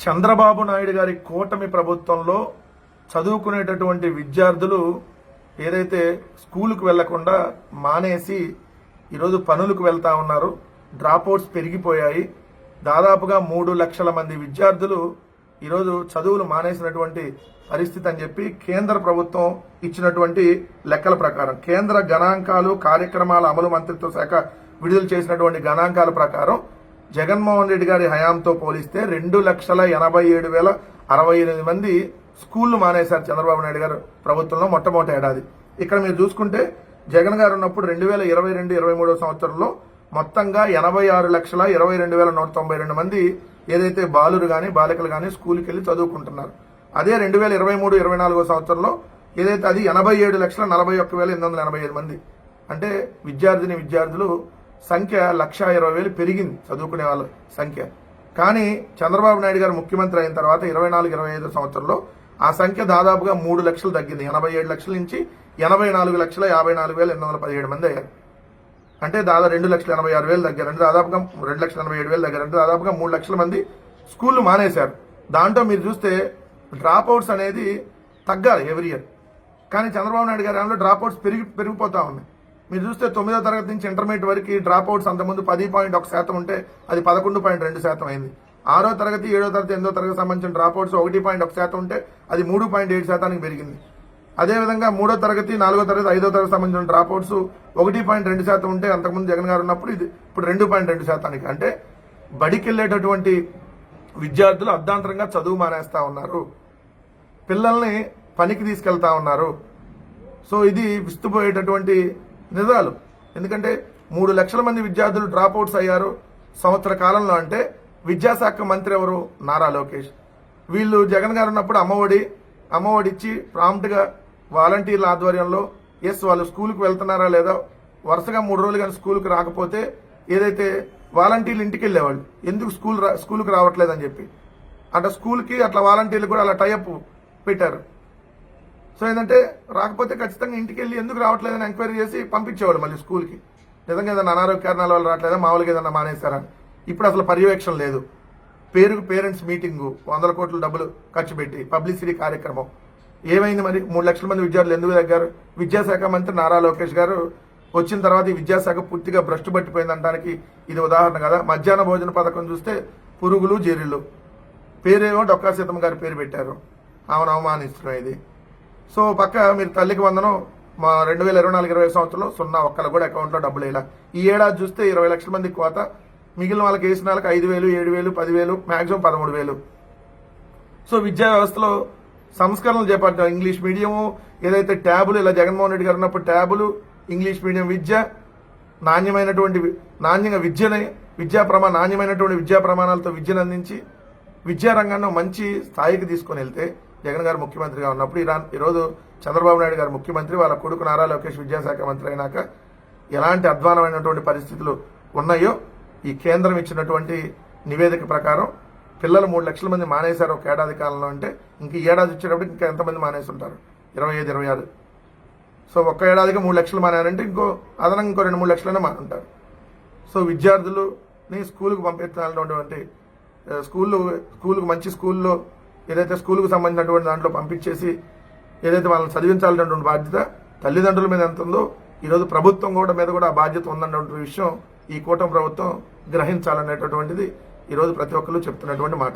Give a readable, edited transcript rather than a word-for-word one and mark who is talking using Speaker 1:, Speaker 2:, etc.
Speaker 1: చంద్రబాబు నాయుడు గారి కూటమి ప్రభుత్వంలో చదువుకునేటటువంటి విద్యార్థులు ఏదైతే స్కూలుకు వెళ్లకుండా మానేసి ఈరోజు పనులకు వెళ్తా ఉన్నారు. డ్రాప్అవుట్స్ పెరిగిపోయాయి. దాదాపుగా 3 లక్షల మంది విద్యార్థులు ఈరోజు చదువులు మానేసినటువంటి పరిస్థితి అని చెప్పి కేంద్ర ప్రభుత్వం ఇచ్చినటువంటి లెక్కల ప్రకారం, కేంద్ర గణాంకాలు కార్యక్రమాల అమలు మంత్రిత్వ శాఖ విడుదల చేసినటువంటి గణాంకాల ప్రకారం జగన్మోహన్ రెడ్డి గారి హయాంతో పోలిస్తే 2,87,068 మంది స్కూళ్లు మానేశారు చంద్రబాబు నాయుడు గారు ప్రభుత్వంలో మొట్టమొదటి ఏడాది. ఇక్కడ మీరు చూసుకుంటే జగన్ గారు ఉన్నప్పుడు 2022-23 సంవత్సరంలో మొత్తంగా 86,22,192 మంది ఏదైతే బాలురు కానీ బాలికలు కానీ స్కూల్కి వెళ్ళి చదువుకుంటున్నారు. అదే 2023-24 సంవత్సరంలో ఏదైతే అది 87,41,885 మంది. అంటే విద్యార్థులు సంఖ్య 1,20,000 పెరిగింది చదువుకునే వాళ్ళ సంఖ్య. కానీ చంద్రబాబు నాయుడు గారు ముఖ్యమంత్రి అయిన తర్వాత 24-25 సంవత్సరంలో ఆ సంఖ్య దాదాపుగా 3 లక్షలు తగ్గింది. 87 లక్షల నుంచి 84,54,817 మంది అయ్యారు. అంటే దాదాపు 2,86,000 తగ్గారు. అంటే దాదాపుగా 2,87,000 తగ్గారు. అంటే దాదాపుగా 3 లక్షల మంది స్కూళ్లు మానేశారు. దాంట్లో మీరు చూస్తే డ్రాప్అవుట్స్ అనేది తగ్గాలి ఎవ్రీ ఇయర్. కానీ చంద్రబాబు నాయుడు గారి దాంట్లో డ్రాప్అవుట్స్ పెరిగిపోతా ఉన్నాయి. మీరు చూస్తే 9వ తరగతి నుంచి ఇంటర్మీడియట్ వరకు డ్రాప్అవుట్స్ అంతకుముందు 10.1% ఉంటే అది 11.2% అయింది. 6వ తరగతి 7వ తరగతి 8వ తరగతి సంబంధించిన డ్రాప్అవుట్స్ 1.1% ఉంటే అది 3.7% పెరిగింది. అదేవిధంగా 3వ తరగతి 4వ తరగతి 5వ తరగతి సంబంధించిన డ్రాప్అవుట్స్ 1.2% ఉంటే అంతకుముందు జగన్ గారు ఉన్నప్పుడు ఇది ఇప్పుడు 2.2%. అంటే బడికి వెళ్ళేటటువంటి విద్యార్థులు అర్ధాంతరంగా చదువు మానేస్తా ఉన్నారు. పిల్లల్ని పనికి తీసుకెళ్తా ఉన్నారు. సో ఇది విస్తుపోయేటటువంటి నిజాలు. ఎందుకంటే 3 లక్షల మంది విద్యార్థులు డ్రాప్అవుట్స్ అయ్యారు సంవత్సర కాలంలో. అంటే విద్యాశాఖ మంత్రి ఎవరు? నారా లోకేష్. వీళ్ళు జగన్ గారు ఉన్నప్పుడు అమ్మఒడి ఇచ్చి ప్రాంప్ట్గా వాలంటీర్ల ఆధ్వర్యంలో వాళ్ళు స్కూల్కి వెళ్తున్నారా లేదా వరుసగా 3 రోజులు కానీ స్కూల్కి రాకపోతే ఏదైతే వాలంటీర్లు ఇంటికి వెళ్ళేవాళ్ళు, ఎందుకు స్కూల్కి రావట్లేదని చెప్పి అట్లా స్కూల్కి అట్లా వాలంటీర్లు కూడా అలా టైఅప్ పెట్టారు. సో ఏంటంటే రాకపోతే ఖచ్చితంగా ఇంటికి వెళ్ళి ఎందుకు రావట్లేదని ఎంక్వైరీ చేసి పంపించేవాళ్ళు మళ్ళీ స్కూల్కి. నిజంగా ఏదైనా అనారోగ్య కారణాల వల్ల రావట్లేదా, మామూలుగా ఏదన్నా మానేశారా? ఇప్పుడు అసలు పర్యవేక్షణ లేదు. పేరుకు పేరెంట్స్ మీటింగు 100 కోట్ల డబ్బులు ఖర్చు పెట్టి పబ్లిసిటీ కార్యక్రమం ఏమైంది? మరి 3 లక్షల మంది విద్యార్థులు ఎందుకు తగ్గారు? విద్యాశాఖ మంత్రి నారా లోకేష్ గారు వచ్చిన తర్వాత ఈ విద్యాశాఖ పూర్తిగా భ్రష్టు పట్టిపోయిందనడానికి ఇది ఉదాహరణ కదా. మధ్యాహ్న భోజన పథకం చూస్తే పురుగులు జెర్రీలు, పేరేమో డొక్కా సీతమ్మ గారి పేరు పెట్టారు. ఆమెను అవమానిస్తున్నాం ఇది. సో పక్క మీరు తల్లికి వందనం 2024-25 సంవత్సరంలో 0 ఒక్కలు కూడా అకౌంట్లో డబ్బులు వేయాల. ఈ ఏడాది చూస్తే 20 లక్షల మంది కోత, మిగిలిన వాళ్ళకి వేసిన వాళ్ళకి 5,000, 7,000, 10,000, మాక్సిమం 13,000. సో విద్యా వ్యవస్థలో సంస్కరణలు చేపట్టారు. ఇంగ్లీష్ మీడియము ఏదైతే ట్యాబులు, ఇలా జగన్మోహన్ రెడ్డి గారు ఉన్నప్పుడు ట్యాబులు, ఇంగ్లీష్ మీడియం విద్య, నాణ్యమైనటువంటి విద్యా ప్రమాణాలతో విద్యను అందించి విద్యారంగాన్ని మంచి స్థాయికి తీసుకుని వెళ్తే జగన్ గారు ముఖ్యమంత్రిగా ఉన్నప్పుడు ఈరోజు చంద్రబాబు నాయుడు గారు ముఖ్యమంత్రి, వాళ్ళ కొడుకు నారా లోకేష్ విద్యాశాఖ మంత్రి అయినాక ఎలాంటి అధ్వానమైనటువంటి పరిస్థితులు ఉన్నాయో ఈ కేంద్రం ఇచ్చినటువంటి నివేదిక ప్రకారం పిల్లలు 3 లక్షల మంది మానేశారు ఒక ఏడాది కాలంలో. అంటే ఇంక ఈ ఏడాది వచ్చేటప్పుడు ఇంకా ఎంతమంది మానేసి ఉంటారు? 25-26. సో ఒక్క ఏడాదికి 3 లక్షలు మానారంటే అదనంగా ఇంకో 2-3 లక్షలనే మానుంటారు. సో విద్యార్థులని స్కూల్కి పంపించాలన్నటువంటి స్కూల్కి మంచి స్కూల్లో ఏదైతే స్కూల్కు సంబంధించినటువంటి దాంట్లో పంపించేసి ఏదైతే వాళ్ళని చదివించాలనేటువంటి బాధ్యత తల్లిదండ్రుల మీద ఎంత ఉందో ఈరోజు ప్రభుత్వం మీద కూడా ఆ బాధ్యత ఉందన్నటువంటి విషయం ఈ కూటమి ప్రభుత్వం గ్రహించాలనేటటువంటిది ఈరోజు ప్రతి ఒక్కరు చెప్తున్నటువంటి మాట.